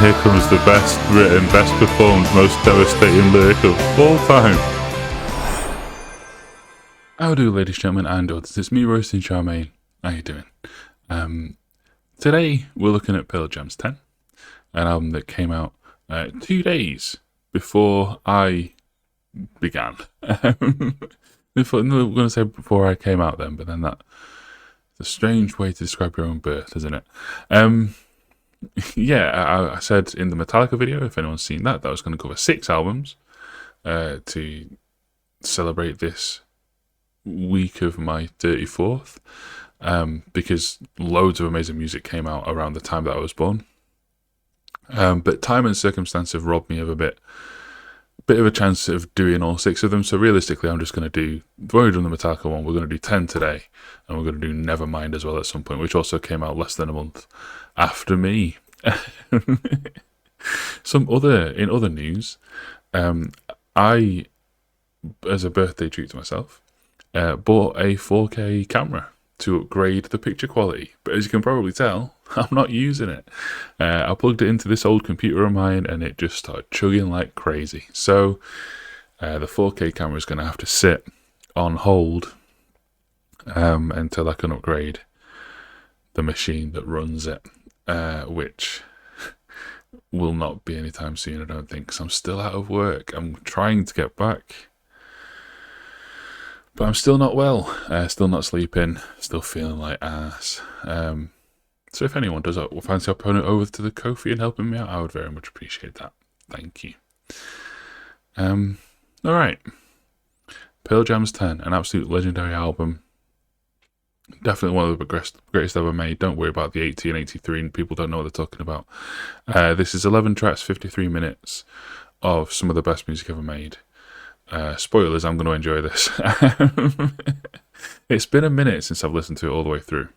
here comes the best written, best performed, most devastating lyric of all time. How do, ladies, gentlemen, and others? It's me, Roasting Charmaine. How you doing? Today we're looking at Pearl Jam's 10, an album that came out 2 days before I began. We're going to say before I came out then, but then that's a strange way to describe your own birth, isn't it? I said in the Metallica video, if anyone's seen that, I was going to cover 6 albums to celebrate this week of my 34th, because loads of amazing music came out around the time that I was born. But time and circumstance have robbed me of a bit of a chance of doing all 6 of them. So realistically, I'm just going to do, we've already done the Metallica one, we're going to do 10 today, and we're going to do Nevermind as well at some point, which also came out less than a month after me. In other news, I, as a birthday treat to myself, bought a 4K camera to upgrade the picture quality. But as you can probably tell, I'm not using it. I plugged it into this old computer of mine and it just started chugging like crazy. So the 4K camera is going to have to sit on hold until I can upgrade the machine that runs it, which will not be anytime soon, I don't think, because I'm still out of work. I'm trying to get back, but I'm still not well, still not sleeping, still feeling like ass. So if anyone does fancy hopping over to the Ko-fi and helping me out, I would very much appreciate that. Thank you. Alright. Pearl Jam's 10, an absolute legendary album. Definitely one of the greatest ever made. Don't worry about the 80 and 83, and people don't know what they're talking about. This is 11 tracks, 53 minutes of some of the best music ever made. Spoilers, I'm going to enjoy this. It's been a minute since I've listened to it all the way through.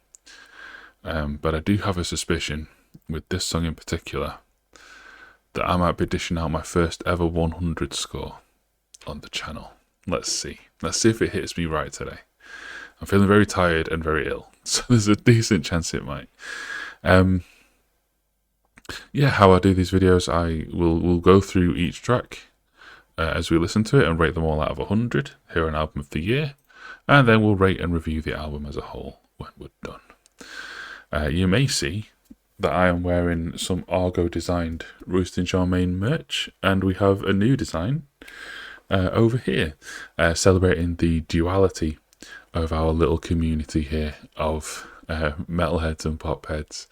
But I do have a suspicion, with this song in particular, that I might be dishing out my first ever 100 score on the channel. Let's see. Let's see if it hits me right today. I'm feeling very tired and very ill, so there's a decent chance it might. How I do these videos, I will go through each track as we listen to it and rate them all out of 100, here on Album of the Year, and then we'll rate and review the album as a whole when we're done. You may see that I am wearing some Argo designed Roasting Charmaine merch, and we have a new design over here, celebrating the duality of our little community here of metalheads and popheads,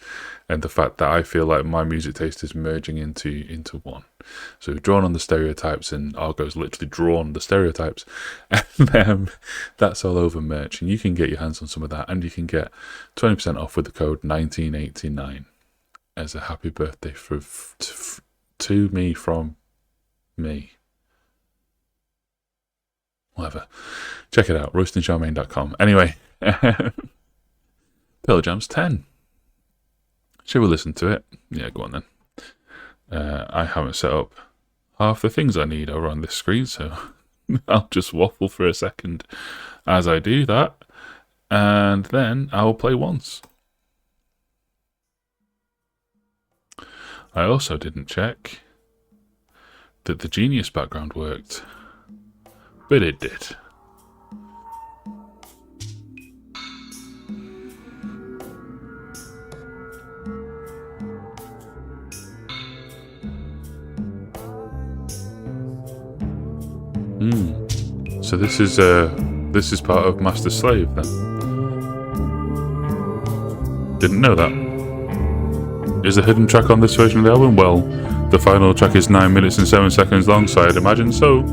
and the fact that I feel like my music taste is merging into one. So we've drawn on the stereotypes, and Argo's literally drawn the stereotypes, and that's all over merch, and you can get your hands on some of that, and you can get 20% off with the code 1989 as a happy birthday to me from me. Whatever. Check it out, roastingcharmaine.com. Anyway, Pearl Jam's 10. Shall we listen to it? Yeah, go on then. I haven't set up half the things I need over on this screen, so I'll just waffle for a second as I do that, and then I'll play once. I also didn't check that the Genius background worked, but it did. So this is part of Master Slave then. Didn't know that. Is a hidden track on this version of the album? Well, the final track is 9 minutes and 7 seconds long, so I'd imagine so.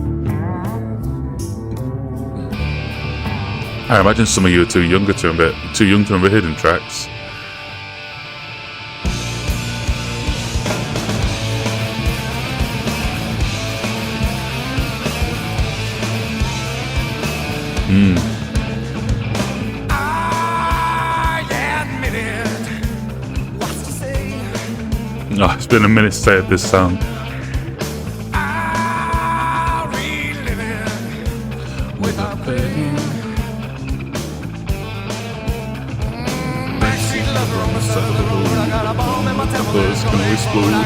I imagine some of you are too young to remember hidden tracks. Oh, it's been a minute to say this song. Without pain. Backseat lover on the side of the road. Bullets can explode.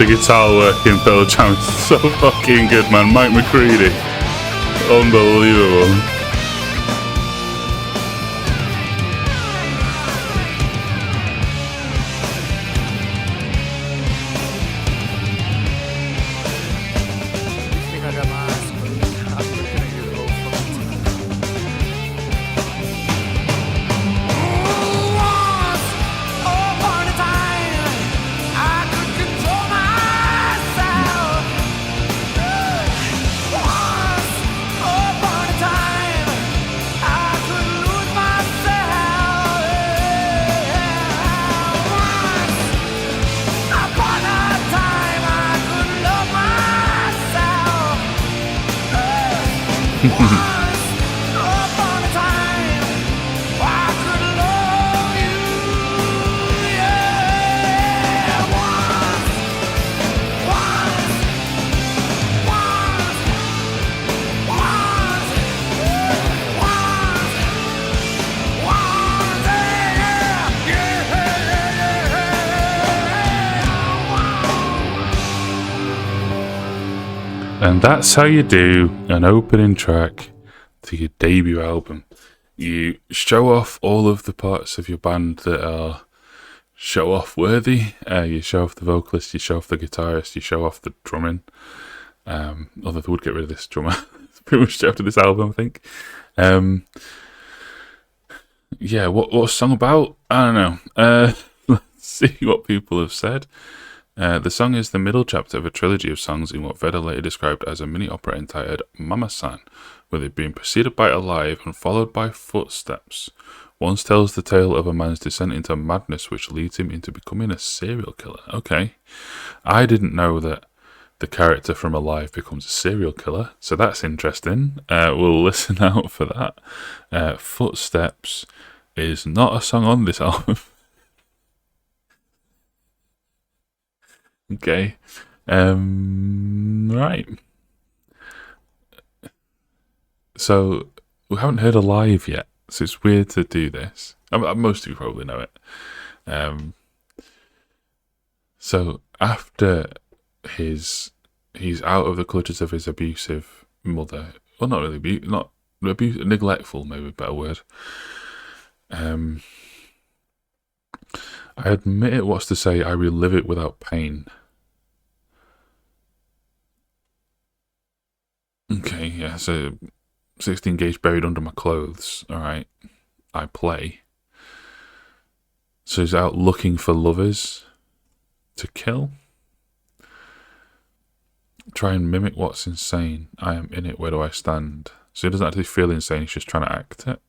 The guitar work in Pearl Jam is so fucking good, man. Mike McCready. Unbelievable. And that's how you do an opening track to your debut album. You show off all of the parts of your band that are show-off worthy. You show off the vocalist, you show off the guitarist, you show off the drumming. Although they would get rid of this drummer pretty much after this album, I think. Yeah, what's the song about? I don't know. Let's see what people have said. The song is the middle chapter of a trilogy of songs in what Vedder later described as a mini-opera entitled Mama-san, with it being preceded by Alive and followed by Footsteps. One tells the tale of a man's descent into madness which leads him into becoming a serial killer. Okay. I didn't know that the character from Alive becomes a serial killer, so that's interesting. We'll listen out for that. Footsteps is not a song on this album. Okay. Right. So, we haven't heard Alive yet, so it's weird to do this. Most of you probably know it. So, after he's out of the clutches of his abusive mother, well, not really, neglectful, maybe a better word. I admit it was to say I relive it without pain. Okay, yeah, so 16 gauge buried under my clothes, alright. I play. So he's out looking for lovers to kill. Try and mimic what's insane. I am in it, where do I stand? So he doesn't actually feel insane, he's just trying to act it.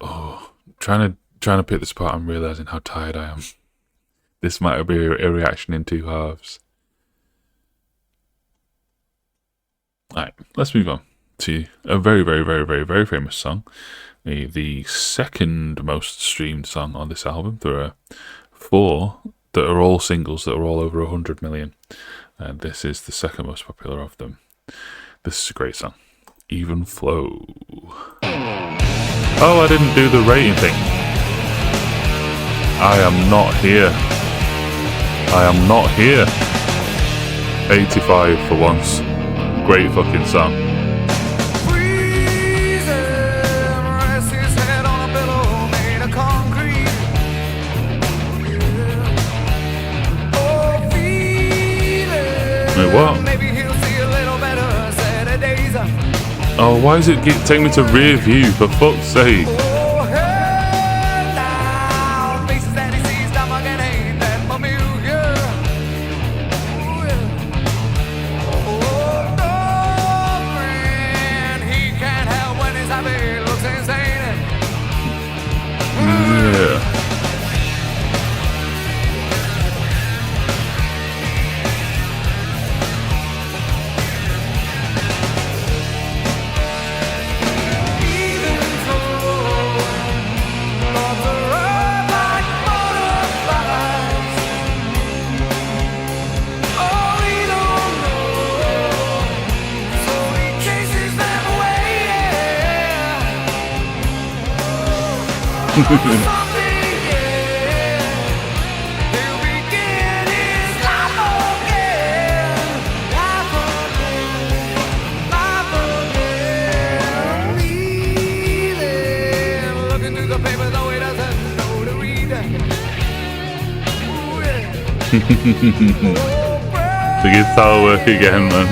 Oh, trying to pick this apart, I'm realising how tired I am. This might be a reaction in two halves. Alright, let's move on to a very, very, very, very, very famous song. The second most streamed song on this album. There are 4 that are all singles that are all over 100 million. And this is the second most popular of them. This is a great song. Even Flow. Oh, I didn't do the rating thing. I am not here. I am not here. 85 for once. Great fucking song. Wait, what? Oh, why does it take me to rear view, for fuck's sake? The guitar work again, man.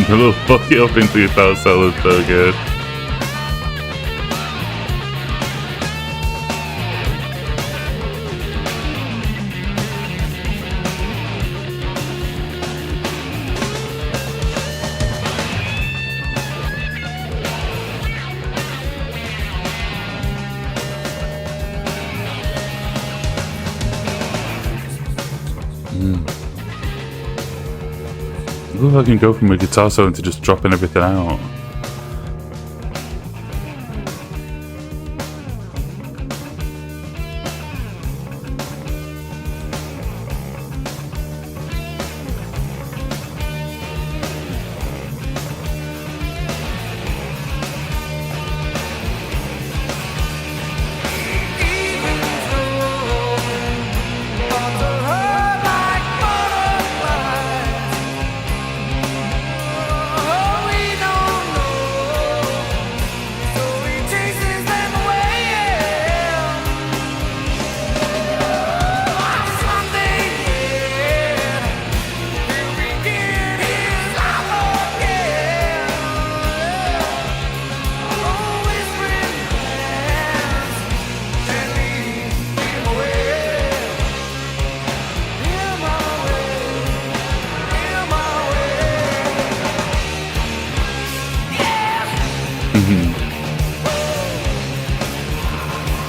The little fuck it up into your guitar solo is so good. I love how I can go from a guitar solo to just dropping everything out.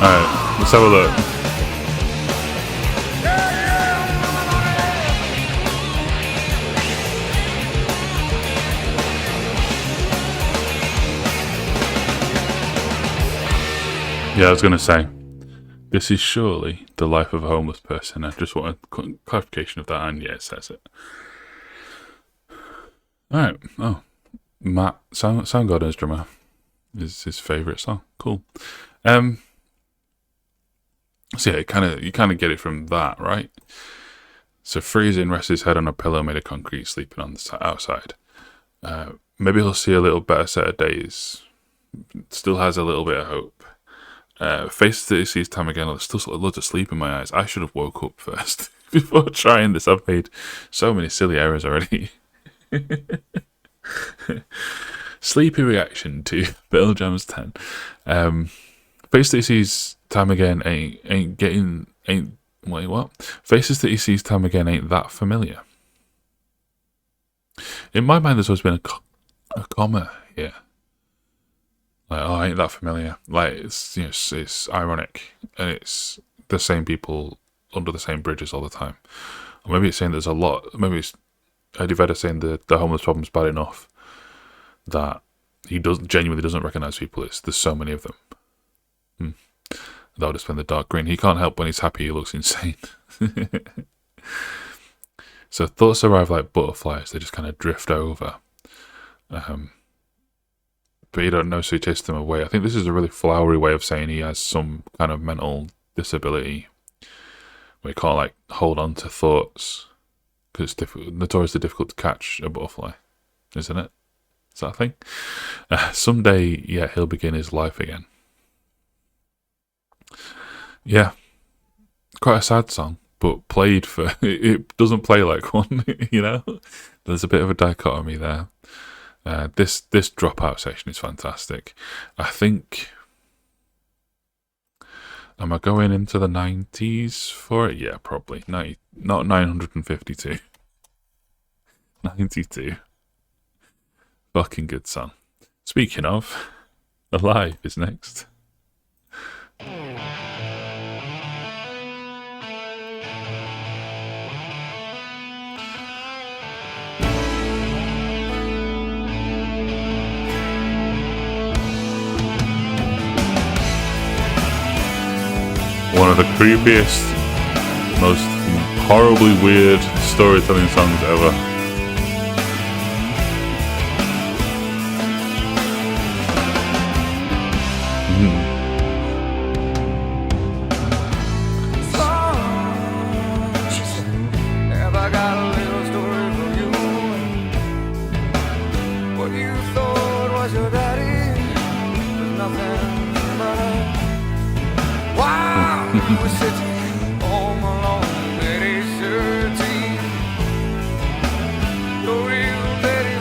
Alright, let's have a look. Yeah, I was going to say, this is surely the life of a homeless person. I just want a clarification of that, and yeah, it says it. Alright, oh. Matt, Soundgarden's drummer, is his favourite song. Cool. So yeah, you kind of get it from that, right? So freezing, rests his head on a pillow made of concrete, sleeping on the outside. Maybe he'll see a little better set of days. Still has a little bit of hope. Faces that he sees time again. There's still loads of sleep in my eyes. I should have woke up first before trying this. I've made so many silly errors already. Sleepy reaction to Bill Jams 10. Faces that he sees time again wait, what? Faces that he sees time again ain't that familiar. In my mind, there's always been a comma here. Like, oh, ain't that familiar? Like, it's ironic, and it's the same people under the same bridges all the time. Or maybe it's saying there's a lot. Maybe it's Eddie Vedder saying the homeless problem's bad enough that he genuinely doesn't recognize people. There's so many of them. That would explain the dark green. He can't help when he's happy. He looks insane. So thoughts arrive like butterflies. They just kind of drift over. But you don't know, so he chases them away. I think this is a really flowery way of saying he has some kind of mental disability where he can't, like, hold on to thoughts because it's notoriously difficult to catch a butterfly, isn't it? Is that a thing? Someday, yeah, he'll begin his life again. Yeah, quite a sad song, but played for... It doesn't play like one, you know? There's a bit of a dichotomy there. This dropout section is fantastic. I think... Am I going into the 90s for it? Yeah, probably. Not 952. 92. Fucking good song. Speaking of, Alive is next. One of the creepiest, most horribly weird storytelling songs ever.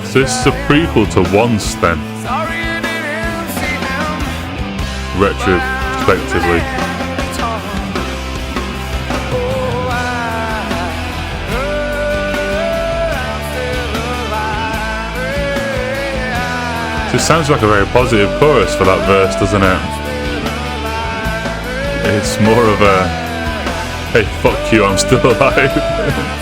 So this is a prequel to Once then, retrospectively. So it sounds like a very positive chorus for that verse, doesn't it? It's more of a, hey, fuck you, I'm still alive.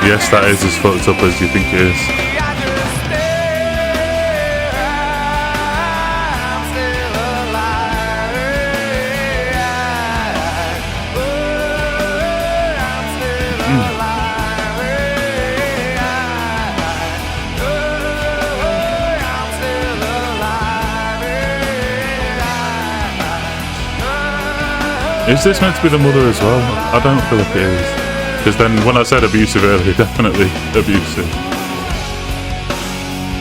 Yes, that is as fucked up as you think it is. Is this meant to be the mother as well? I don't feel like it is. Because then when I said abusive earlier, definitely abusive.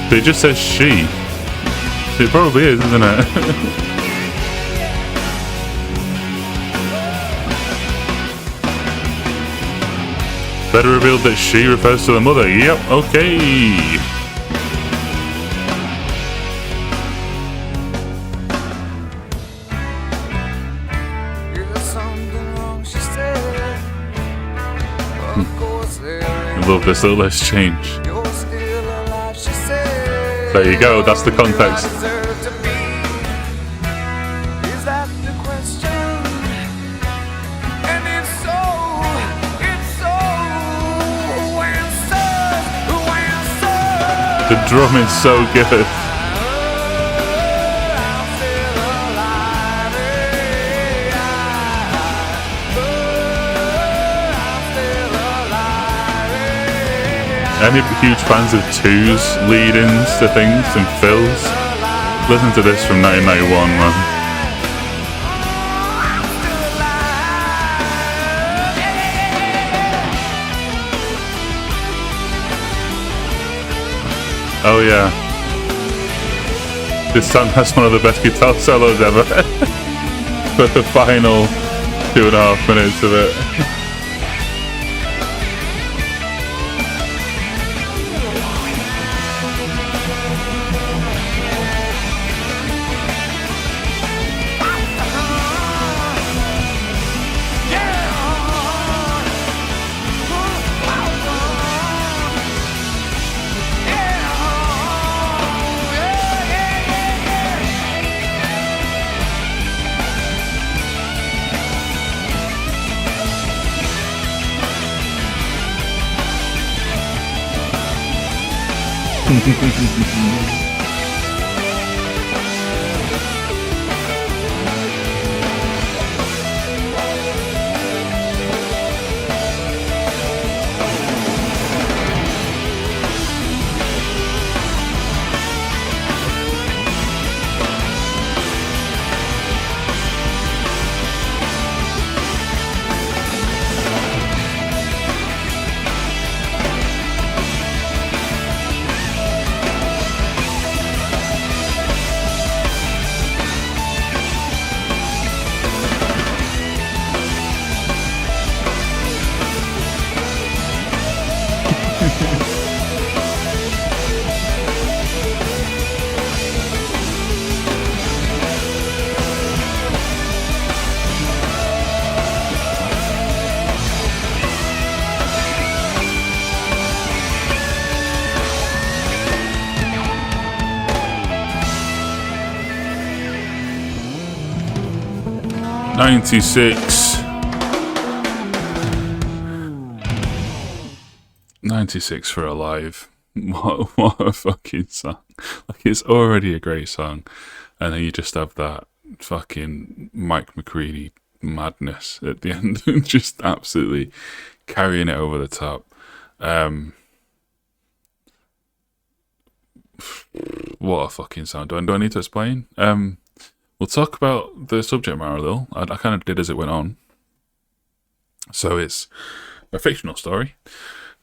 But it just says she. So it probably is, isn't it? Better revealed that she refers to the mother. Yep, okay. I love this little exchange. There you go, that's the context. The drum is so good. Any huge fans of twos, lead-ins to things and fills? Listen to this from 1991, man. Oh yeah. This song has one of the best guitar solos ever. For the final 2.5 minutes of it. '96. 96 for Alive. What a fucking song. Like, it's already a great song. And then you just have that fucking Mike McCready madness at the end. Just absolutely carrying it over the top. What a fucking sound. Do I need to explain? We'll talk about the subject matter a little. I kind of did as it went on. So it's a fictional story.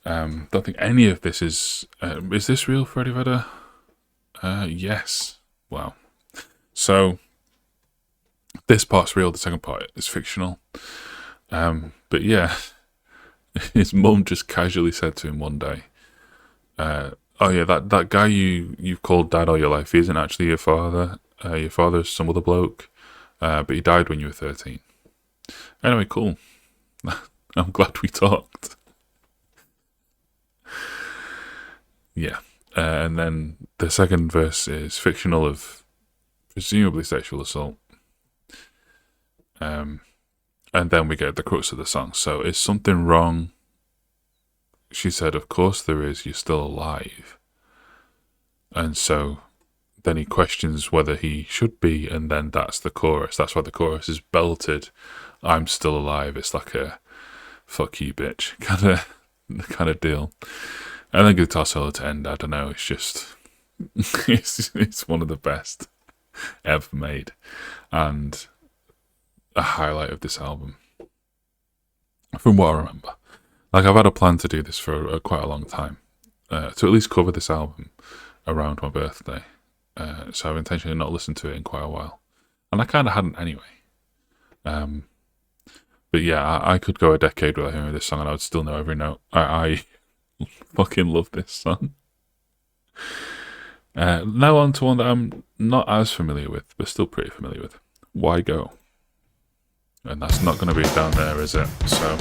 Don't think any of this is this real for Eddie Vedder? Yes. Wow. So this part's real, the second part is fictional. But yeah, his mum just casually said to him one day, oh yeah, that guy you've called dad all your life, he isn't actually your father. Your father's some other bloke, but he died when you were 13. Anyway, cool. I'm glad we talked. Yeah. And then the second verse is fictional of presumably sexual assault. And then we get the crux of the song. So, is something wrong? She said, of course there is, you're still alive. And so then he questions whether he should be, and then that's the chorus. That's why the chorus is belted. I'm still alive. It's like a fuck you, bitch kind of deal. And then guitar solo to end. I don't know. It's just it's one of the best ever made, and a highlight of this album, from what I remember. Like, I've had a plan to do this for quite a long time, to at least cover this album around my birthday. So I've intentionally not listened to it in quite a while. And I kind of hadn't anyway. But yeah, I could go a decade without hearing this song and I would still know every note. I fucking love this song. Now on to one that I'm not as familiar with, but still pretty familiar with. Why Go? And that's not going to be down there, is it? So...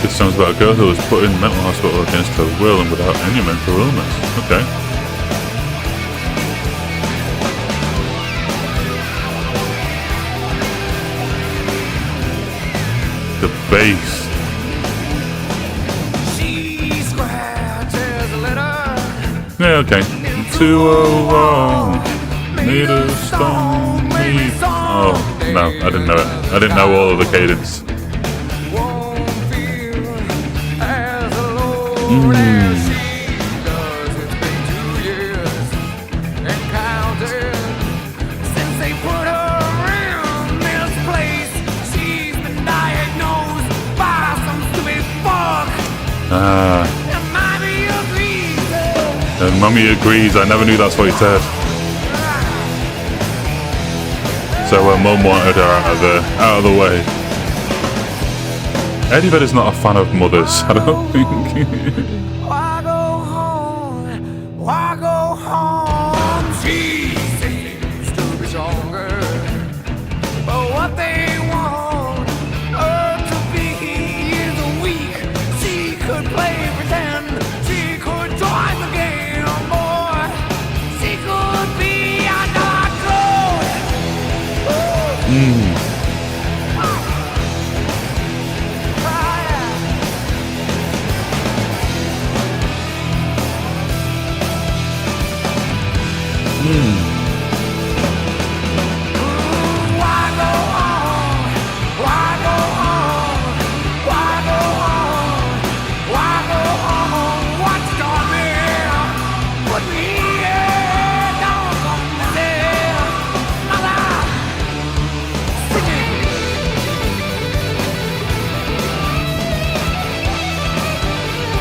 This song's about a girl who was put in mental hospital against her will and without any mental illness. Okay. bass. Yeah, okay. 201 need a stone me. Oh, no, I didn't know it. I didn't know all of the cadence. And Mummy agrees. I never knew that's what he said. So her mum wanted her out of the way. Eddie Vedder's not a fan of mothers, I don't think. Why go home? She seems to be stronger, but what they want her to be is weak. She could play pretend, she could join the game, boy. She could be a Argo.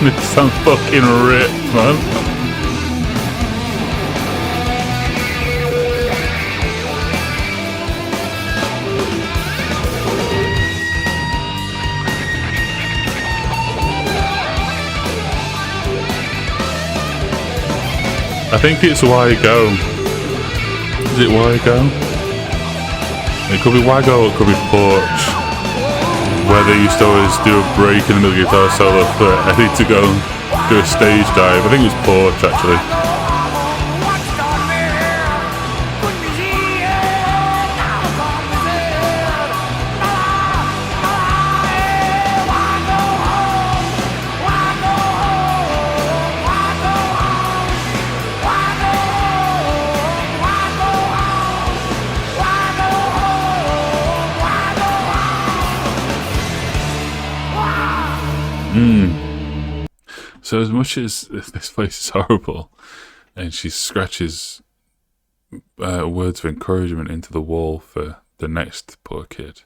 This sounds fucking ripped, man. I think it's Wygo. Is it Wygo? It could be Wygo or it could be Porch. Where they used to always do a break in the middle of the guitar solo for Eddie to go do a stage dive. I think it was Porch actually. So as much as this place is horrible, and she scratches words of encouragement into the wall for the next poor kid,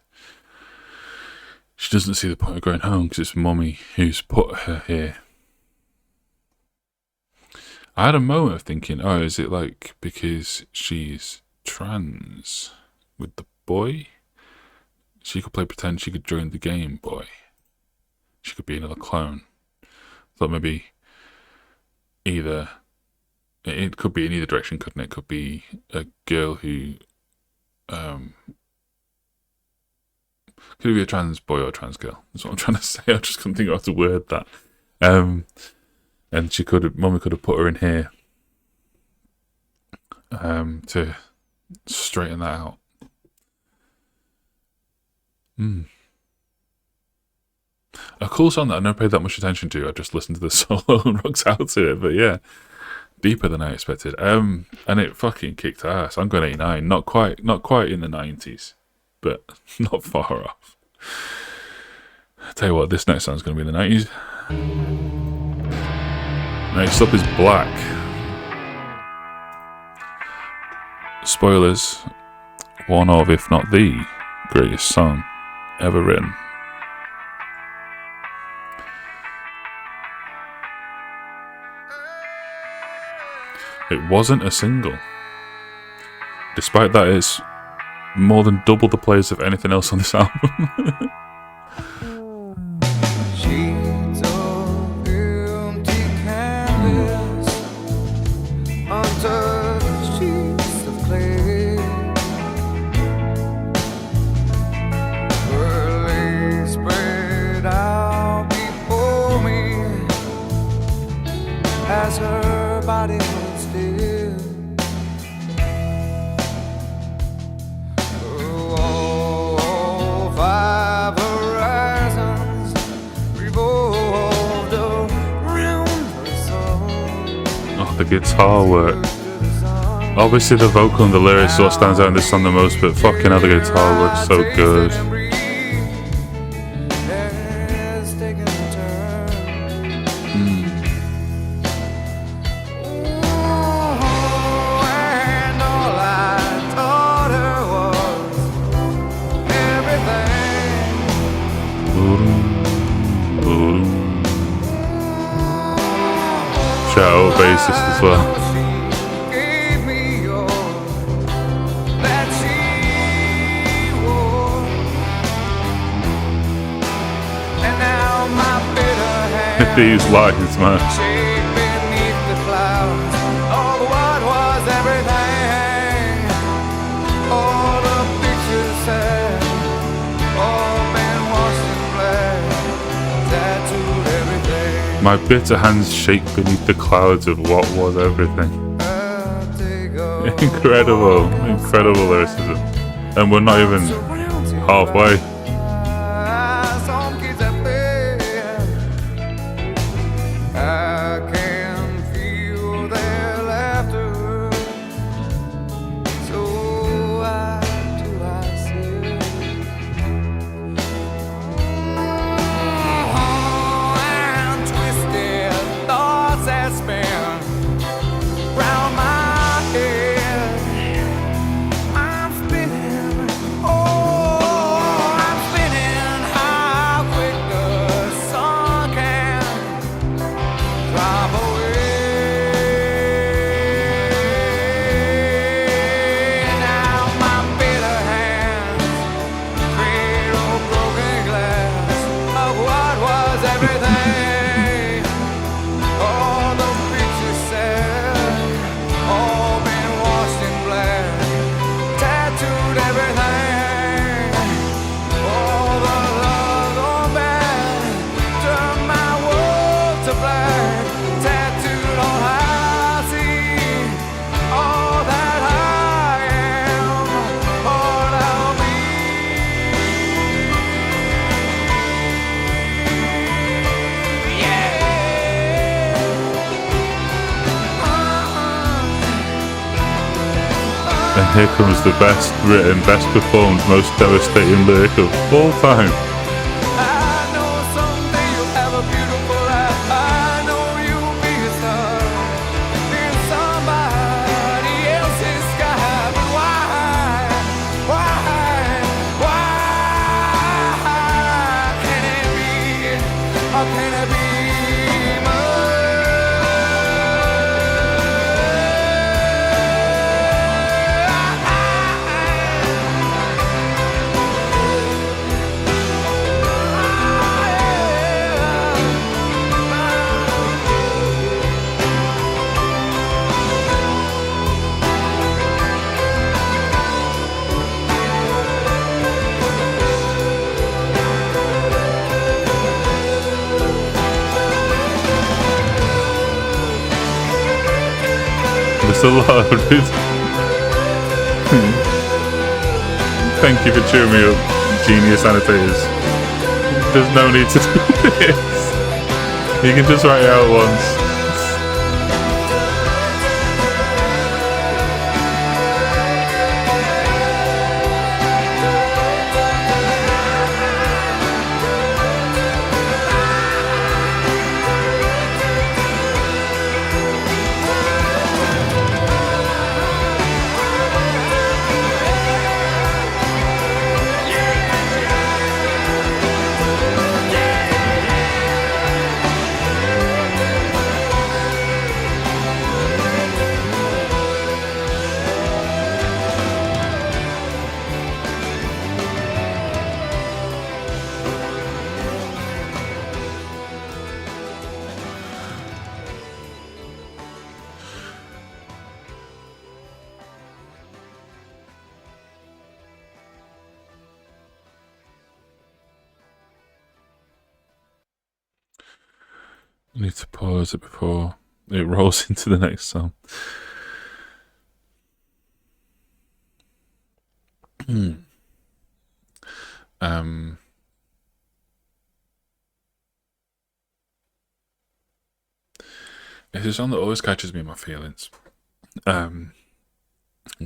she doesn't see the point of going home because it's Mummy who's put her here. I had a moment of thinking, oh, is it like because she's trans with the boy? She could play pretend she could join the game boy. She could be another clone. Thought maybe it could be in either direction, couldn't it? It could be a girl who could it be a trans boy or a trans girl? That's what I'm trying to say. I just couldn't think of how to word that. And Mummy could have put her in here to straighten that out. A cool song that I never paid that much attention to. I just listened to the solo and rocks out to it. But yeah, deeper than I expected. And it fucking kicked ass. I'm going 89. Not quite in the 90s, but not far off. I'll tell you what, this next song's going to be in the 90s. Next up is Black. Spoilers. One of, if not the greatest song ever written. It wasn't a single. Despite that, it's more than double the plays of anything else on this album. Sheets of empty canvas, untouched sheets of clay, her legs spread out before me as her body holds still. All five horizons the guitar work. Obviously the vocal and the lyrics is what stands out in this song the most, but fucking hell, the guitar work's so good. Shout out bassist as well. These lights, man. My bitter hands shake beneath the clouds of what was everything. Incredible, incredible lyricism. And we're not even halfway. And here comes the best written, best performed, most devastating lyric of all time. It's a lot, dude. Thank you for cheering me up, genius annotators. There's no need to do this. You can just write it out once. I need to pause it before it rolls into the next song. It's a song that always catches me in my feelings. Doesn't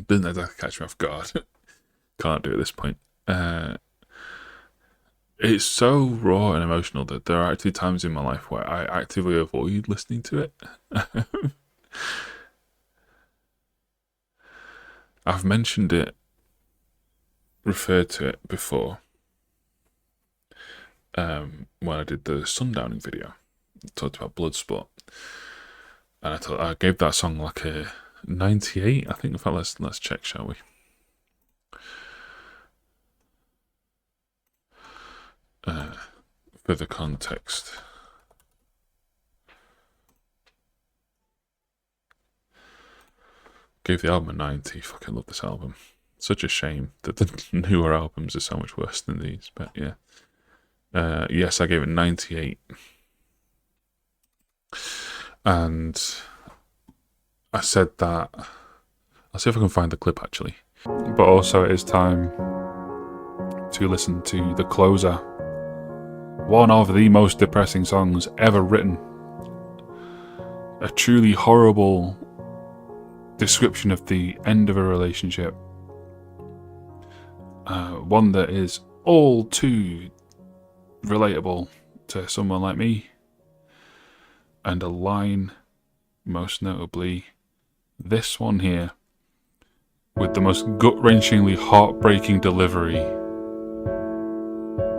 exactly catch me off guard. Can't do it at this point. It's so raw and emotional that there are actually times in my life where I actively avoid listening to it. I've mentioned it, referred to it before, when I did the sundowning video. I talked about Bloodsport, and I gave that song like a 98. I think. In fact, let's check, shall we? For the context. Gave the album a 90. Fucking love this album. Such a shame that the newer albums are so much worse than these, but yeah. Yes, I gave it 98. And I said that. I'll see if I can find the clip actually. But also, it is time to listen to the closer. One of the most depressing songs ever written. A truly horrible description of the end of a relationship. One that is all too relatable to someone like me. And a line, most notably, this one here, with the most gut-wrenchingly heartbreaking delivery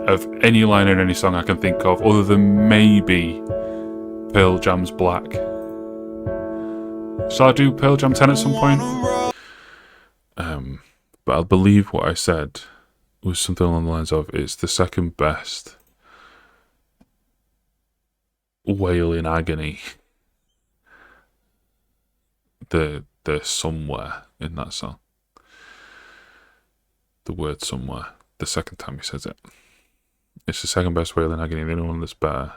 of any line in any song I can think of, other than maybe Pearl Jam's Black. Shall I do Pearl Jam 10 at some point? But I believe what I said was something along the lines of, it's the second best wail in agony. The somewhere in that song. The word somewhere. The second time he says it. It's the second best wail in agony. The only one that's better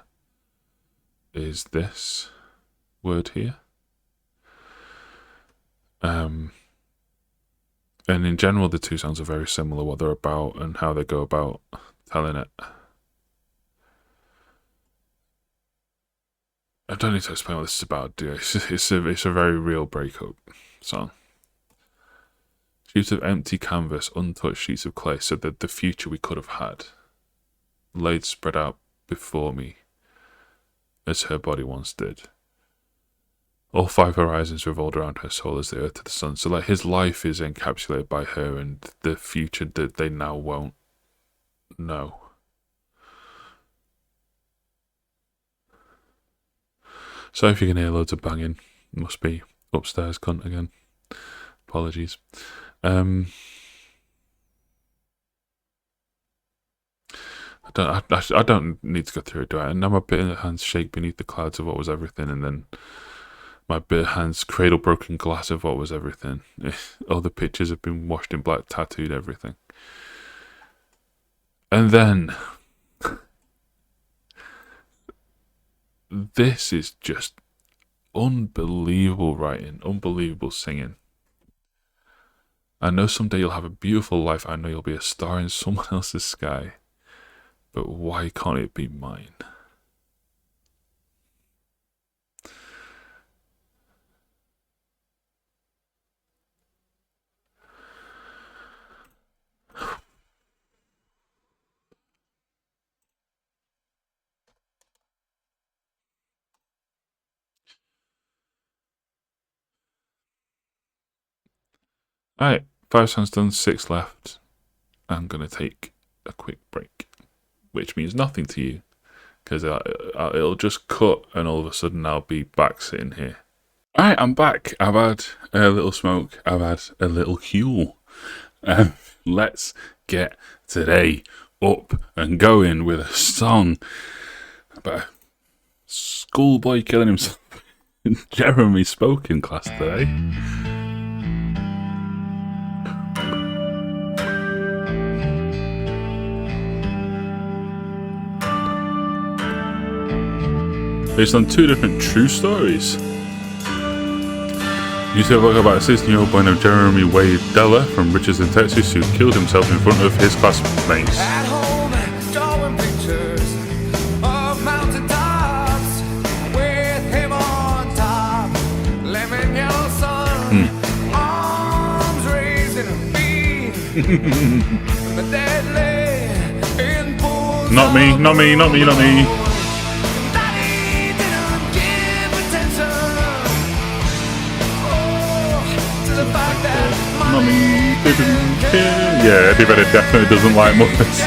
is this word here. And in general, the two songs are very similar, what they're about and how they go about telling it. I don't need to explain what this is about, do I? It's a very real breakup song. Sheets of empty canvas, untouched sheets of clay, so that the future we could have had, laid spread out before me, as her body once did. All five horizons revolved around her soul as the earth to the sun. So like his life is encapsulated by her and the future that they now won't know. So if you can hear loads of banging, it must be upstairs cunt again. Apologies. I don't need to go through it, do I? And now my bitter hands shake beneath the clouds of what was everything, and then my bitter hands cradle broken glass of what was everything. All the pictures have been washed in black, tattooed everything. And then this is just unbelievable writing, unbelievable singing. I know someday you'll have a beautiful life. I know you'll be a star in someone else's sky. But why can't it be mine? Alright, 5 songs done, 6 left. I'm going to take a quick break, which means nothing to you, because it'll just cut and all of a sudden I'll be back sitting here. Alright, I'm back. I've had a little smoke, I've had a little Huel. Let's get today up and going with a song about a schoolboy killing himself in Jeremy spoken class today. Based on 2 different true stories. You see a book about a 16-year-old boy named Jeremy Wade Della from Richardson, Texas, who killed himself in front of his classmates. At home, drawing pictures of mountain tops with him on top. Not me, not me, not me, not me. Mummy didn't care. Yeah, Eddie Vedder definitely doesn't like Muppets.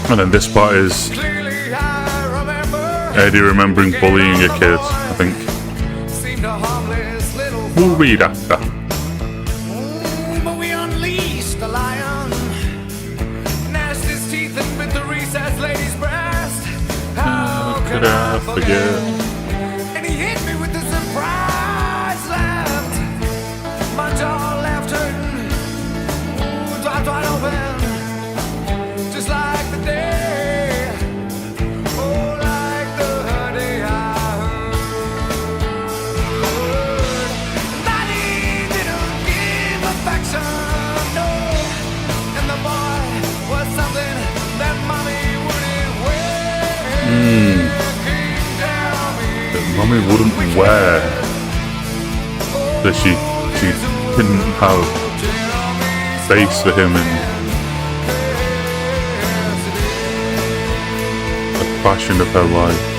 And then this part is Eddie remembering bullying a kid, I think. We'll read after. But we unleashed the lion, gnashed his teeth and bit the recessed lady's breast. How could I forget? And he hit me with the surprise left. My jaw left hurting, dropped wide open. Just like the day, oh, like the day I heard. Daddy didn't give affection, no. And the boy was something that mommy wouldn't wear. That Mummy wouldn't wear. That she didn't have space for him in fashion of her life.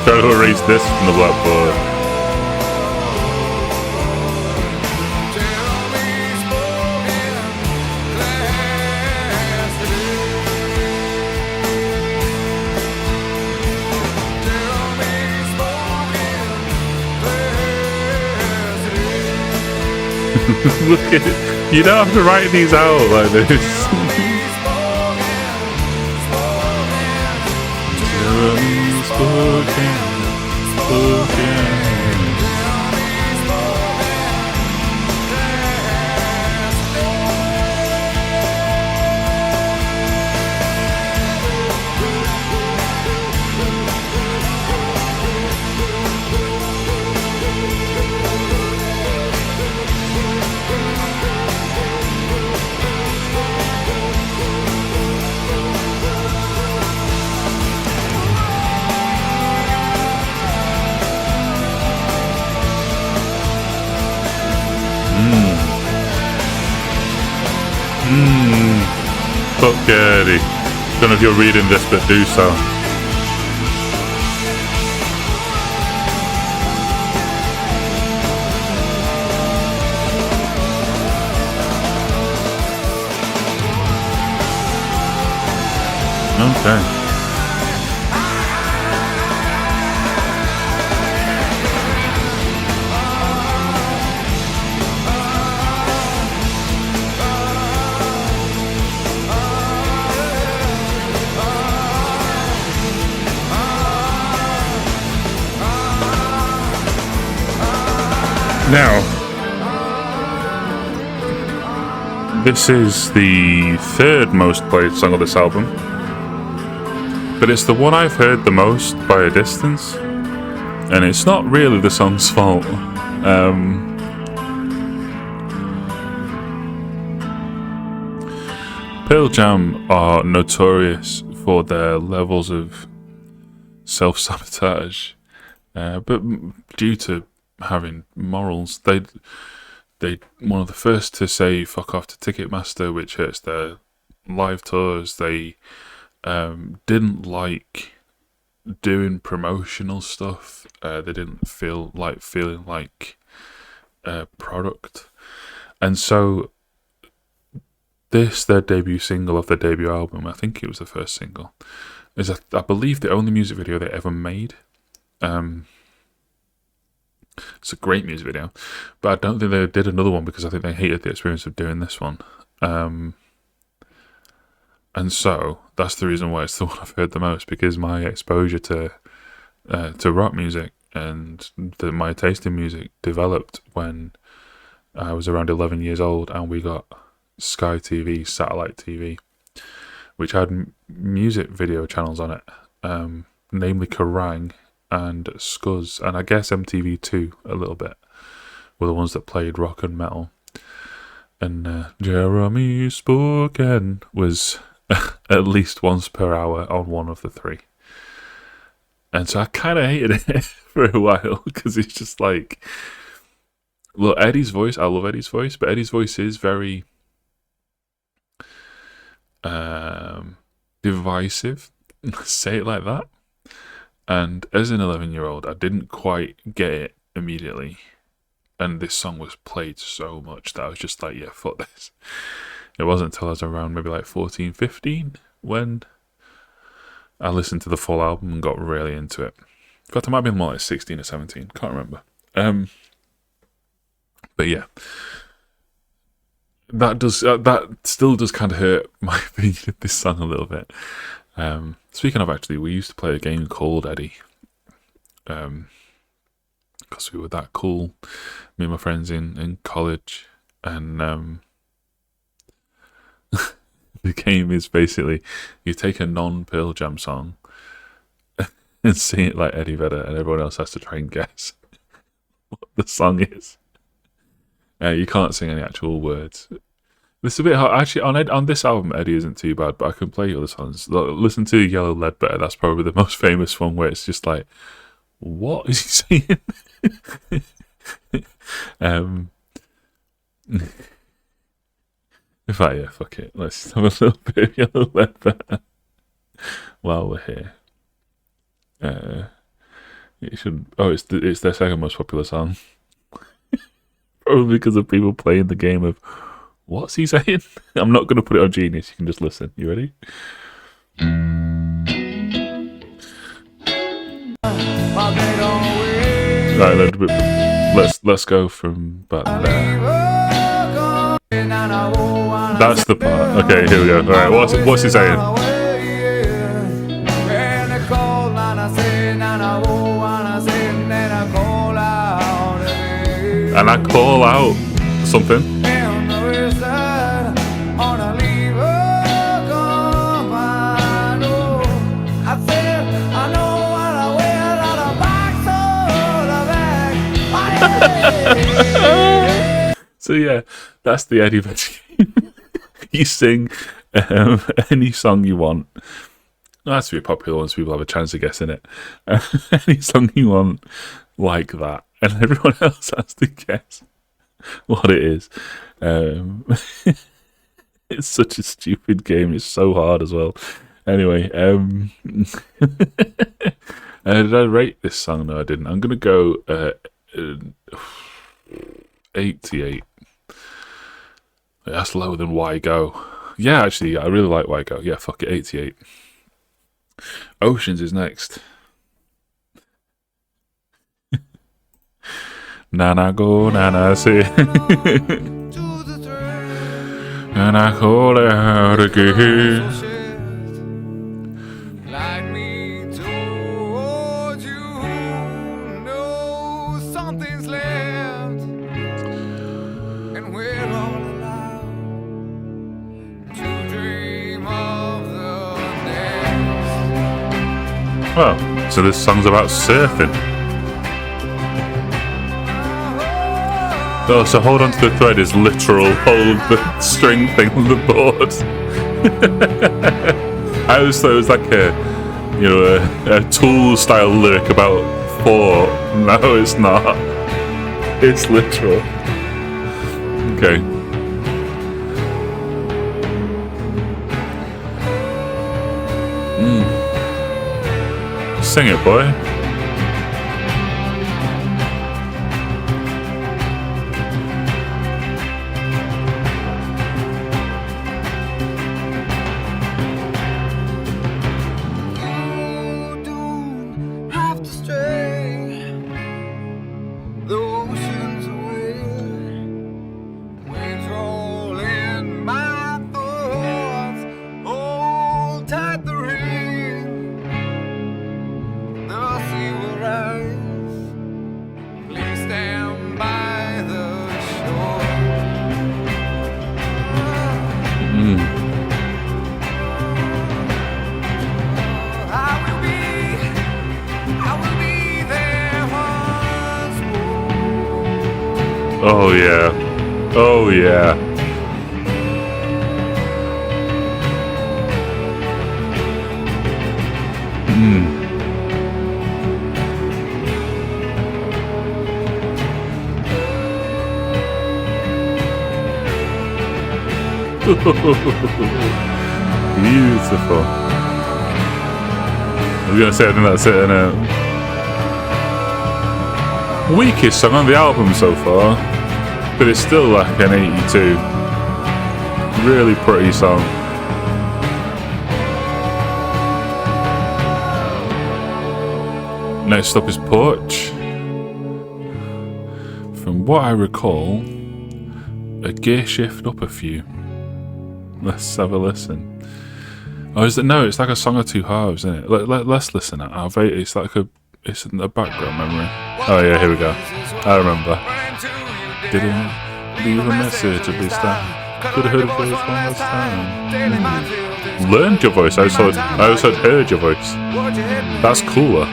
Try to erase this from the blackboard. Look at it. You don't have to write these out like this. Spoken. Fuck Eddie. Don't know if you're reading this, but do so. Okay. Now, this is the third most played song of this album, but it's the one I've heard the most by a distance, and it's not really the song's fault. Pearl Jam are notorious for their levels of self-sabotage, but due to having morals, they one of the first to say fuck off to Ticketmaster, which hurts their live tours. They didn't like doing promotional stuff. They didn't feel like feeling like product. And so their debut single of their debut album, I think it was the first single, is I believe the only music video they ever made. It's a great music video, but I don't think they did another one because I think they hated the experience of doing this one. And so that's the reason why it's the one I've heard the most, because my exposure to rock music and my taste in music developed when I was around 11 years old, and we got Sky TV, satellite TV, which had music video channels on it, namely Kerrang and Scuzz, and I guess MTV2 a little bit, were the ones that played rock and metal. And Jeremy Spoken was at least once per hour on one of the three. And so I kind of hated it for a while, because it's just like, look, Eddie's voice, I love Eddie's voice, but Eddie's voice is very divisive, say it like that. And as an 11-year-old, I didn't quite get it immediately. And this song was played so much that I was just like, yeah, fuck this. It wasn't until I was around maybe like 14, 15 when I listened to the full album and got really into it. In fact, I might have been more like 16 or 17. Can't remember. But yeah. That still does kind of hurt my opinion of this song a little bit. Speaking of, actually, we used to play a game called Eddie. Because we were that cool, me and my friends in college. And the game is basically, you take a non-Pearl Jam song and sing it like Eddie Vedder, and everyone else has to try and guess what the song is. You can't sing any actual words. It's a bit hard. Actually, on this album, Eddie isn't too bad, but I can play other songs. Listen to Yellow Ledbetter. That's probably the most famous one, where it's just like, what is he saying? In fact, yeah, fuck it. Let's have a little bit of Yellow Ledbetter while we're here. It should. Oh, it's their second most popular song. Probably because of people playing the game of, what's he saying? I'm not going to put it on Genius. You can just listen. You ready? Right, let's go from back there. That's the part. Okay, here we go. All right, what's he saying? And I call out something. So yeah, that's the Eddie Vedder game. You sing any song you want. It has to be a popular one so people have a chance of guessing it. Any song you want like that. And everyone else has to guess what it is. It's such a stupid game. It's so hard as well. Anyway, did I rate this song? No, I didn't. I'm going to go 88. That's lower than Why Go. Yeah, actually, I really like Why Go. Yeah, fuck it, 88. Oceans is next. Nana go, Nana say. And I call out again. Like me towards you, know something's left, and we're all allowed to dream of the next. Well, so this song's about surfing. Oh, so hold on to the thread is literal hold the string thing on the board. I always thought it was like a Tool style lyric about four. No, it's not. It's literal. Okay. Sing it, boy. Oh yeah. Oh yeah. Beautiful. I was gonna say, I think that's it, innit? Weakest song on the album so far, but it's still like an 82. Really pretty song. Next up is Porch. From what I recall, a gear shift up a few. Let's have a listen. Oh, is it? No, it's like a song of two halves, isn't it? Let's listen. It's like it's in the background memory. Oh yeah, here we go. I remember. Didn't leave a message at this time. Could have heard a voice one last time. Learned your voice. I also heard your voice. That's cooler.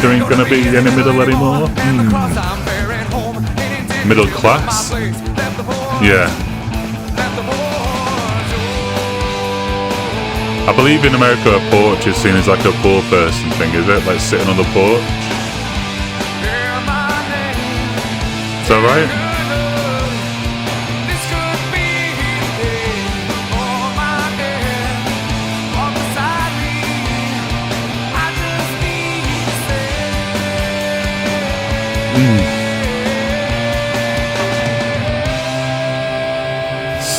There ain't gonna be any middle anymore. Middle class? Yeah. I believe in America a porch is seen as like a poor person thing, is it? Like sitting on the porch? Is that right?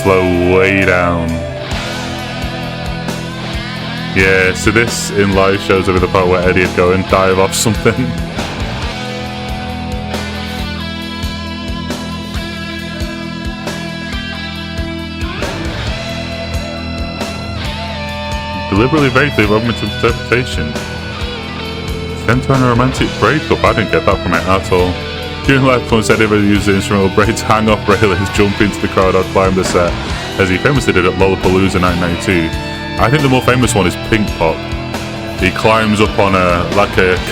Slow way down. Yeah, so this in live shows over the part where Eddie would go and dive off something. Deliberately vague, the Roman interpretation. Then to a romantic breakup. I didn't get that from it at all. During live performance, Eddie would use the instrumental break to hang off railings, jump into the crowd, or climb the set, as he famously did at Lollapalooza 1992. I think the more famous one is Pink Pop. He climbs up on a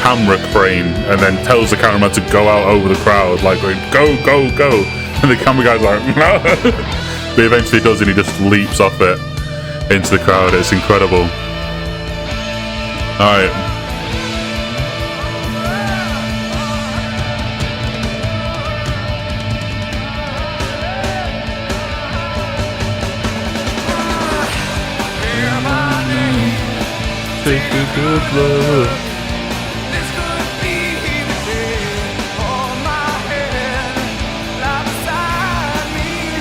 camera crane and then tells the cameraman to go out over the crowd, like going, go, go, go. And the camera guy's like, no. But he eventually does, and he just leaps off it into the crowd. It's incredible. Alright. Take a good look. This could be the day. Hold my hand, lie beside me.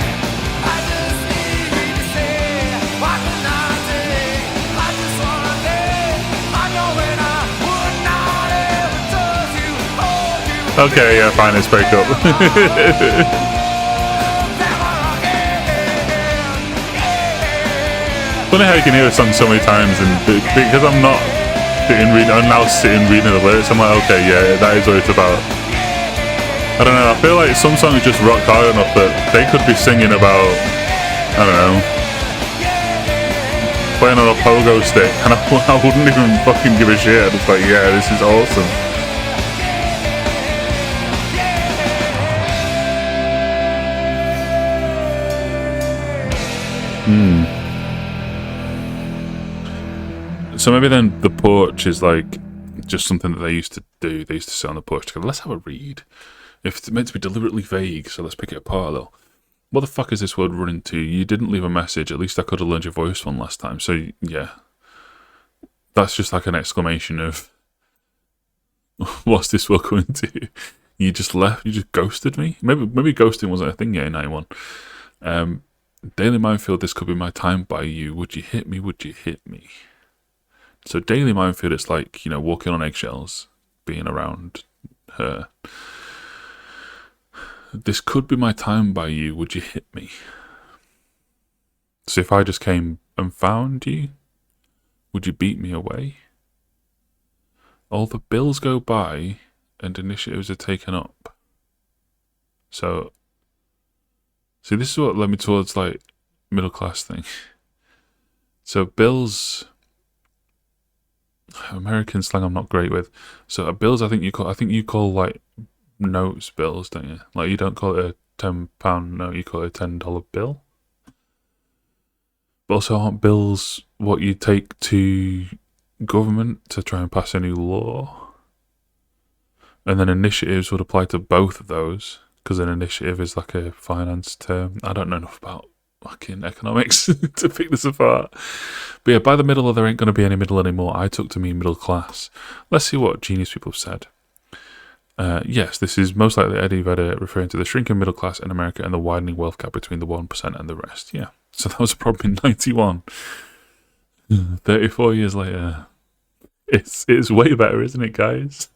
I just need to say, what can I say? I just wanna say, I know when I would not ever touch you, hold you. Okay, yeah, fine, let's break up. Funny how you can hear a song so many times, and because I'm not I'm now sitting reading the lyrics, I'm like, okay, yeah, that is what it's about. I don't know, I feel like some songs just rock hard enough that they could be singing about, I don't know, playing on a pogo stick, and I wouldn't even fucking give a shit. I'm just like, yeah, this is awesome. So maybe then the porch is like just something that they used to do. They used to sit on the porch together. Let's have a read. If it's meant to be deliberately vague, so let's pick it apart a little. What the fuck is this word running to? You didn't leave a message. At least I could have learned your voice one last time. So yeah, that's just like an exclamation of what's this word going to? You just left. You just ghosted me. Maybe ghosting wasn't a thing yet in '91. Daily Minefield. This could be my time by you. Would you hit me? Would you hit me? So Daily Minefield, it's like, you know, walking on eggshells, being around her. This could be my time by you. Would you hit me? So if I just came and found you, would you beat me away? All the bills go by and initiatives are taken up. So, see, this is what led me towards like middle class thing. So bills, American slang I'm not great with. So bills, I think you call like notes bills, don't you? Like you don't call it a £10 note, you call it a $10 bill. But also aren't bills what you take to government to try and pass a new law? And then initiatives would apply to both of those, because an initiative is like a finance term. I don't know enough about fucking economics to pick this apart. But yeah, by the middle, there ain't going to be any middle anymore. I took to mean middle class. Let's see what genius people have said. Yes, this is most likely Eddie Vedder referring to the shrinking middle class in America and the widening wealth gap between the 1% and the rest. Yeah, so that was a problem in 91. 34 years later. It's way better, isn't it, guys?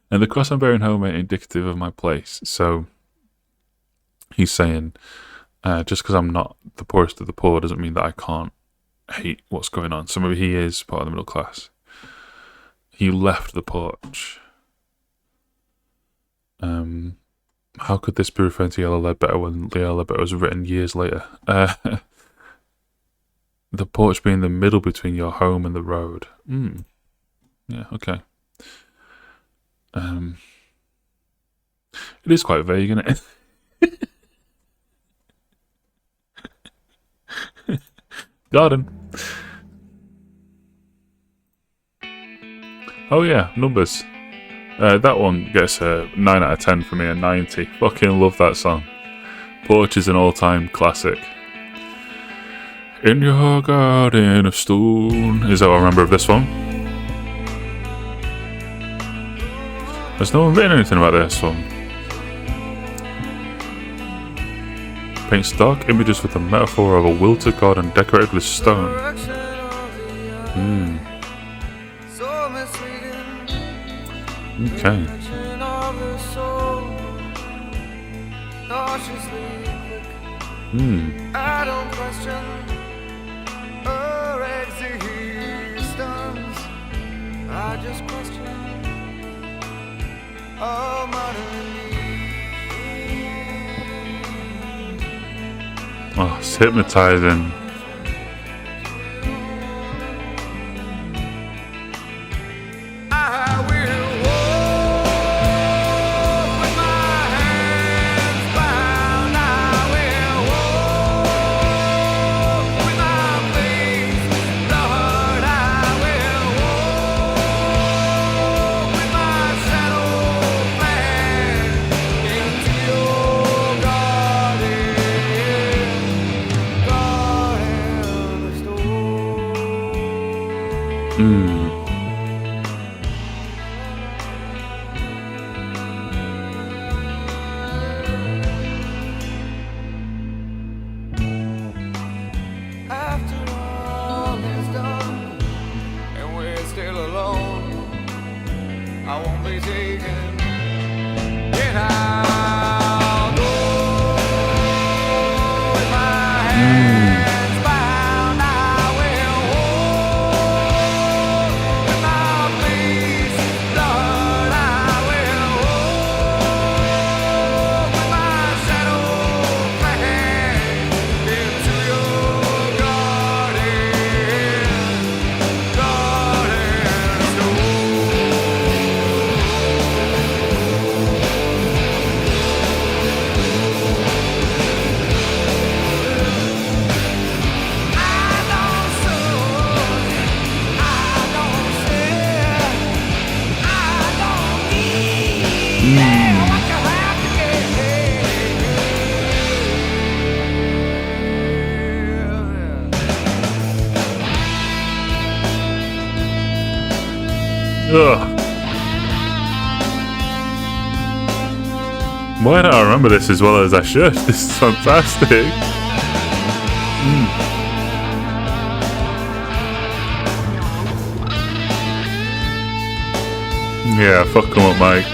And the cross I'm bearing home ain't indicative of my place. So he's saying, just because I'm not the poorest of the poor doesn't mean that I can't hate what's going on. So maybe he is part of the middle class. He left the porch. How could this be referring to Yellow Ledbetter when Yellow Ledbetter was written years later? The porch being the middle between your home and the road. Yeah, okay. It is quite vague, isn't it? Garden. Oh yeah, numbers. That one gets a 9 out of 10 for me, a 90. Fucking love that song. Porch is an all-time classic. In your garden of stone. Is that what I remember of this one? There's no one written anything about this one. Paints dark images with the metaphor of a wilted garden decorated with stone. Okay. I don't question her existence. I just question her money. Oh, it's hypnotizing. After all is done, and we're still alone, I won't be taken. Yet I'll go with my hands bound. I will walk with my face, Lord. I will walk with my shadow flying into your garden Ugh. Why don't I remember this as well as I should? This is fantastic. Yeah, fuck 'em up, Mike.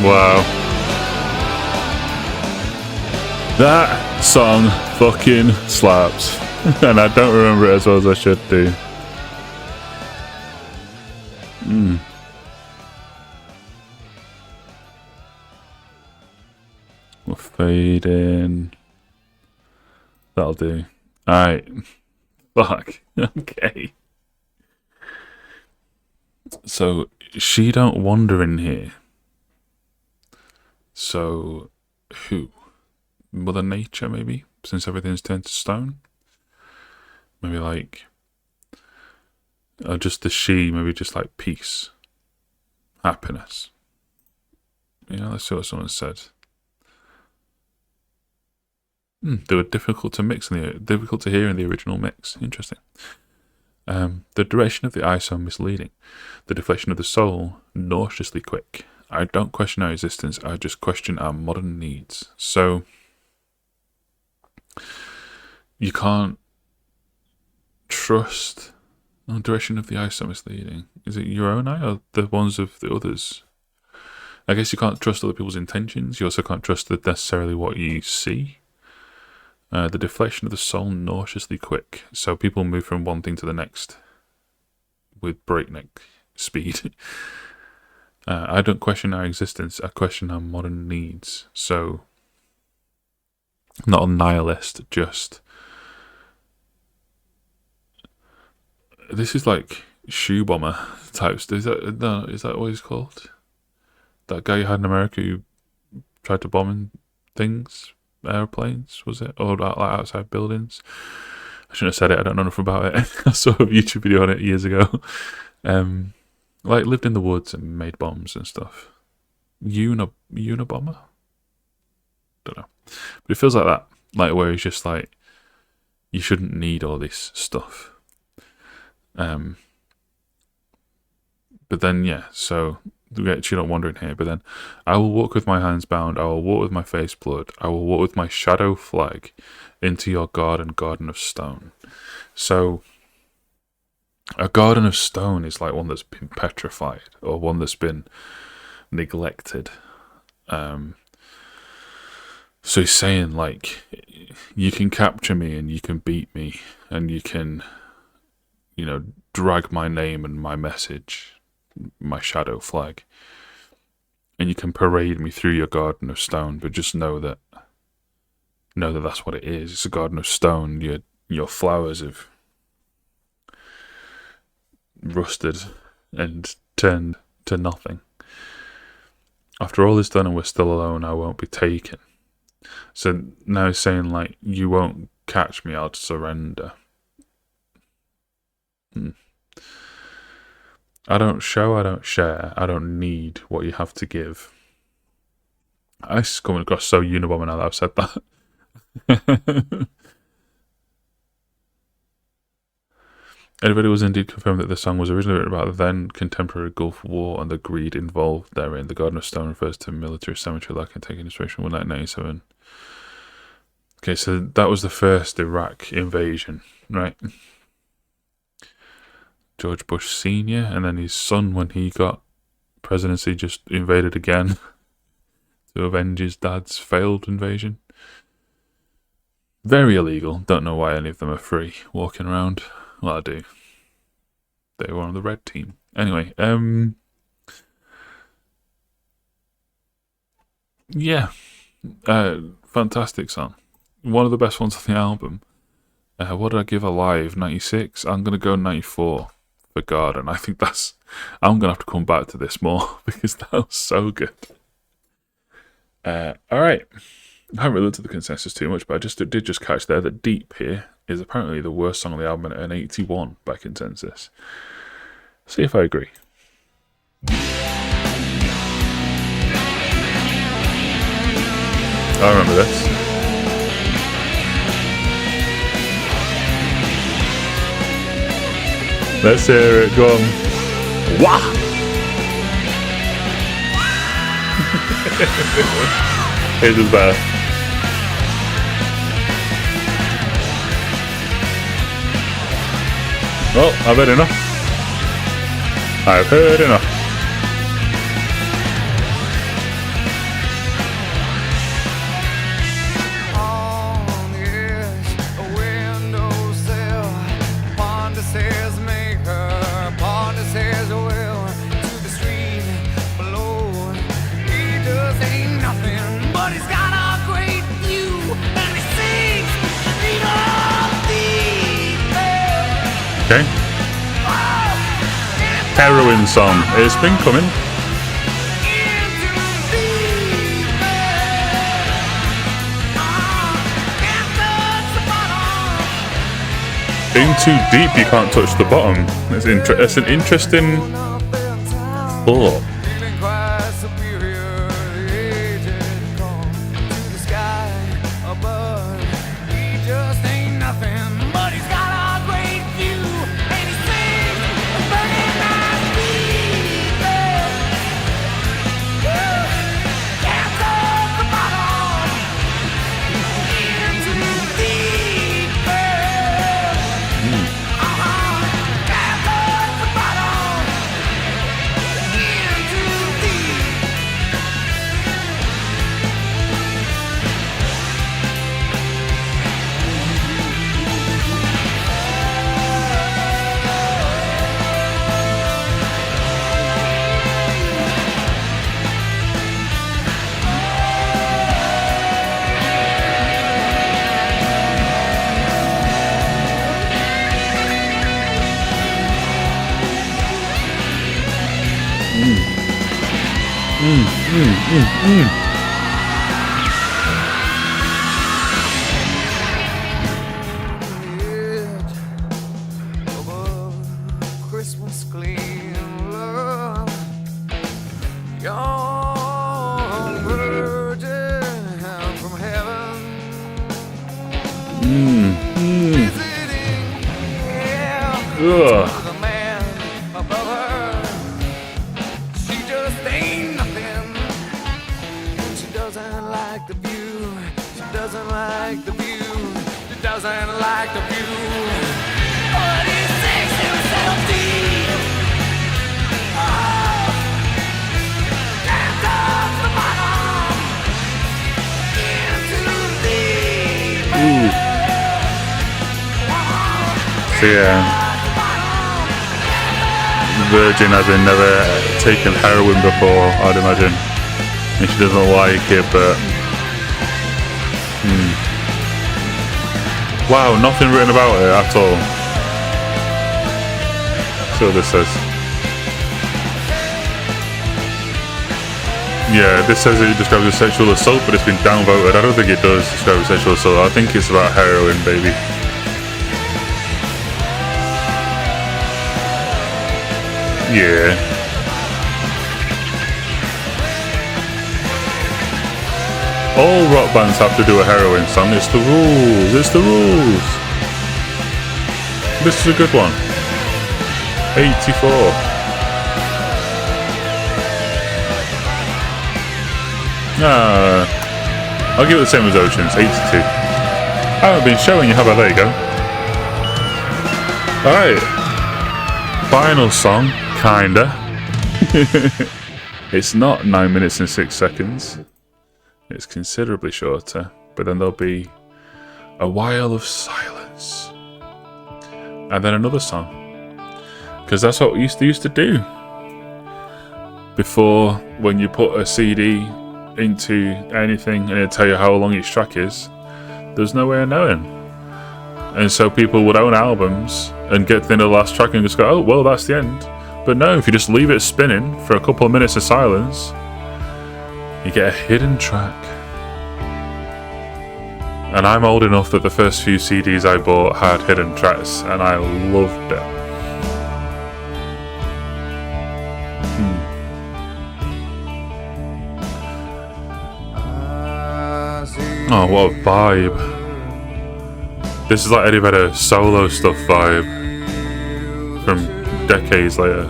Wow. That song fucking slaps. And I don't remember it as well as I should do. We'll fade in. That'll do. Alright. Fuck. Okay. So, she don't wander in here. So, who? Mother Nature, maybe? Since everything's turned to stone? Maybe like... Or just the she, maybe just like peace. Happiness. You know, let's see what someone said. They were difficult to mix difficult to hear in the original mix. Interesting. The direction of the eye so misleading. The deflection of the soul nauseously quick. I don't question our existence, I just question our modern needs. So, you can't trust the direction of the eye so misleading. Is it your own eye or the ones of the others? I guess you can't trust other people's intentions. You also can't trust necessarily what you see. The deflection of the soul nauseously quick. So people move from one thing to the next with breakneck speed. I don't question our existence, I question our modern needs. So, not a nihilist, just... This is like shoe bomber types. Is that what he's called? That guy you had in America who tried to bomb things? Airplanes, was it? Or like outside buildings? I shouldn't have said it, I don't know enough about it. I saw a YouTube video on it years ago. Like lived in the woods and made bombs and stuff. Unabomber? Don't know. But it feels like that. Like where he's just like, you shouldn't need all this stuff. But then yeah, so you're not wandering here, but then I will walk with my hands bound, I will walk with my face blood, I will walk with my shadow flag into your garden of stone. So a garden of stone is like one that's been petrified or one that's been neglected. So he's saying like, you can capture me and you can beat me and you can, you know, drag my name and my message, my shadow flag, and you can parade me through your garden of stone, but just know that that's what it is. It's a garden of stone. Your flowers have rusted and turned to nothing. After all is done and we're still alone, I won't be taken. So now he's saying like, you won't catch me, I'll surrender. I don't show, I don't share, I don't need what you have to give. It's coming across so Unabomber now that I've said that. Anybody was indeed confirmed that the song was originally written about the then contemporary Gulf War and the greed involved therein. The Garden of Stone refers to military cemetery like and taking inspiration from 1997. Okay, so that was the first Iraq invasion, right? George Bush Sr. and then his son, when he got presidency, just invaded again. to avenge his dad's failed invasion. Very illegal. Don't know why any of them are free walking around. Well, I do. They were on the red team. Anyway, yeah, fantastic song. One of the best ones on the album. What did I give a live? 96? I'm going to go 94 for Garden. I think I'm going to have to come back to this more because that was so good. Alright. I haven't really looked at the consensus too much, but I did just catch there that Deep here is apparently the worst song on the album at an 81 by consensus. See if I agree. I remember this. Let's hear it. Go on. Wah! Here's his better. Well, I've heard enough. I've heard enough. Okay. Heroin song. It's been coming. In too deep, you can't touch the bottom. It's an interesting thought. Christmas clean love, young virgin from heaven, visiting the man above her. She just ain't nothing. She doesn't like the view. She doesn't like the view. She doesn't like the view. What is sex himself deep? Oh, can't touch the bottom. Into deep. So yeah, virgin as in never taken heroin before, I'd imagine. And she doesn't like it, but wow, nothing written about it at all. See what this says. Yeah, this says it describes a sexual assault, but it's been downvoted. I don't think it does describe a sexual assault. I think it's about heroin, baby. Yeah. All rock bands have to do a heroin song. It's the rules. It's the rules. This is a good one. 84. I'll give it the same as Oceans. 82. I haven't been showing you, how about there you go. Alright. Final song, kinda. It's not 9 minutes and 6 seconds. It's considerably shorter, but then there'll be a while of silence. And then another song. Because that's what we used to do. Before, when you put a CD into anything and it'd tell you how long each track is, there's no way of knowing. And so people would own albums and get to the end of the last track and just go, oh, well, that's the end. But no, if you just leave it spinning for a couple of minutes of silence, you get a hidden track. And I'm old enough that the first few CDs I bought had hidden tracks, and I loved it. Oh, what a vibe. This is like Eddie Vedder solo stuff vibe from decades later.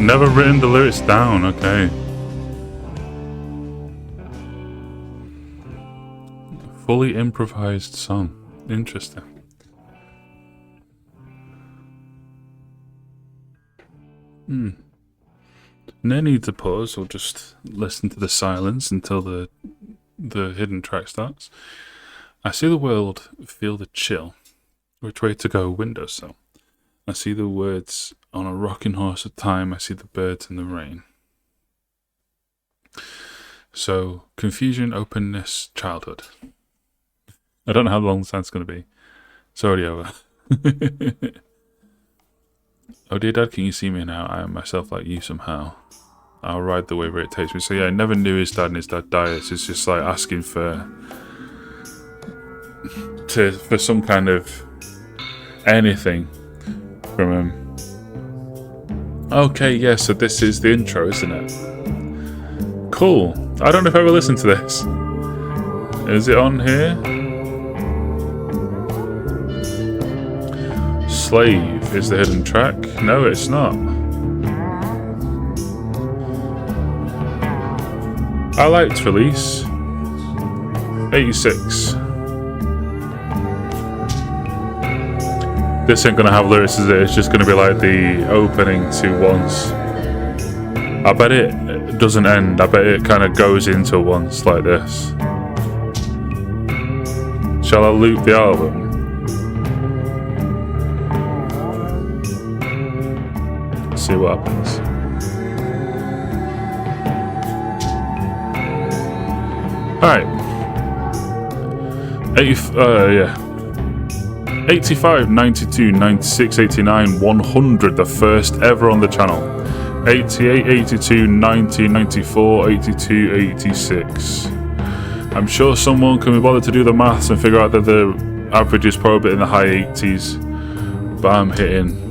Never written the lyrics down, okay. Fully improvised song. Interesting. No need to pause, or just listen to the silence until the the hidden track starts. I see the world, feel the chill. Which way to go, windowsill. I see the words on a rocking horse of time. I see the birds in the rain. So, confusion, openness, childhood. I don't know how long the sound's going to be. It's already over. Oh dear dad, can you see me now? I am myself like you somehow. I'll ride the wave where it takes me. So yeah, I never knew his dad and his dad died. It's just like asking for some kind of anything from him. Okay, yeah, so this is the intro, isn't it? Cool. I don't know if I ever listened to this. Is it on here? Slave is the hidden track. No, it's not. I liked Release. 86. This ain't gonna have lyrics, is it? It's just gonna be like the opening to Once. I bet it doesn't end. I bet it kind of goes into Once like this. Shall I loop the album? See what happens. Alright. 85, 92, 96, 89, 100, the first ever on the channel. 88, 82, 90, 94, 82, 86. I'm sure someone can be bothered to do the maths and figure out that the average is probably in the high 80s. But I'm hitting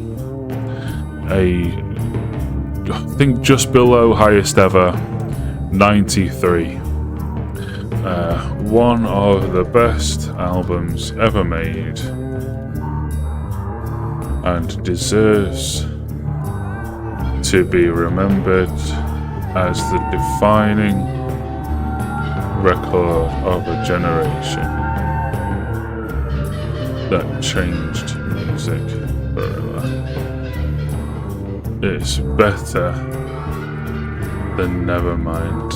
I think just below highest ever, 93. One of the best albums ever made, and deserves to be remembered as the defining record of a generation that changed music forever. It's better than Nevermind.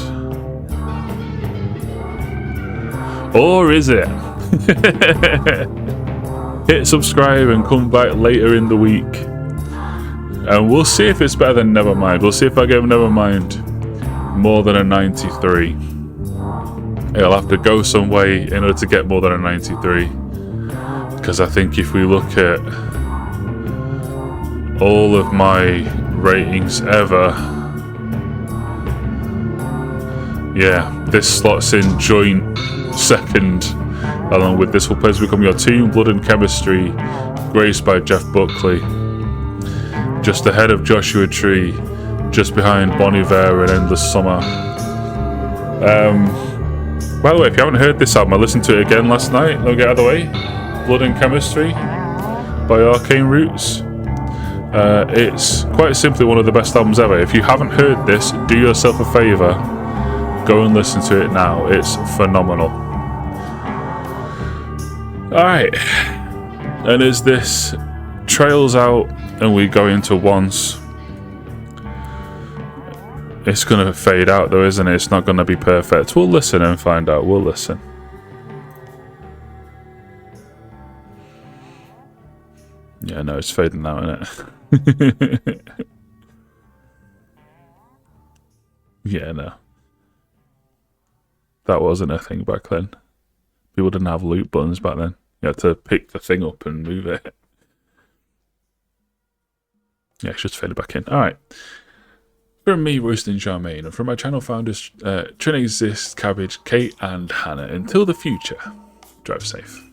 Or is it? Hit subscribe and come back later in the week. And we'll see if it's better than Nevermind. We'll see if I give Nevermind more than a 93. It'll have to go some way in order to get more than a 93. Because I think if we look at all of my ratings ever, yeah, this slots in joint second, along with This Will Place Become Your Tune, Blood and Chemistry, graced by Jeff Buckley, just ahead of Joshua Tree, just behind Bon Iver and Endless Summer. By the way, if you haven't heard this album, I listened to it again last night. Let me get out of the way. Blood and Chemistry by Arcane Roots. It's quite simply one of the best albums ever. If you haven't heard this, do yourself a favour, go and listen to it now. It's phenomenal. Alright, and as this trails out and we go into Once, it's going to fade out though, isn't it? It's not going to be perfect. We'll listen and find out. We'll listen. Yeah, no, it's fading out, isn't it? Yeah, no. That wasn't a thing back then. People didn't have loop buttons back then. You had to pick the thing up and move it. Yeah, it's just faded back in. Alright. From me, Royston Charmaine, and from my channel founders, Trin Exist, Cabbage, Kate, and Hannah. Until the future, drive safe.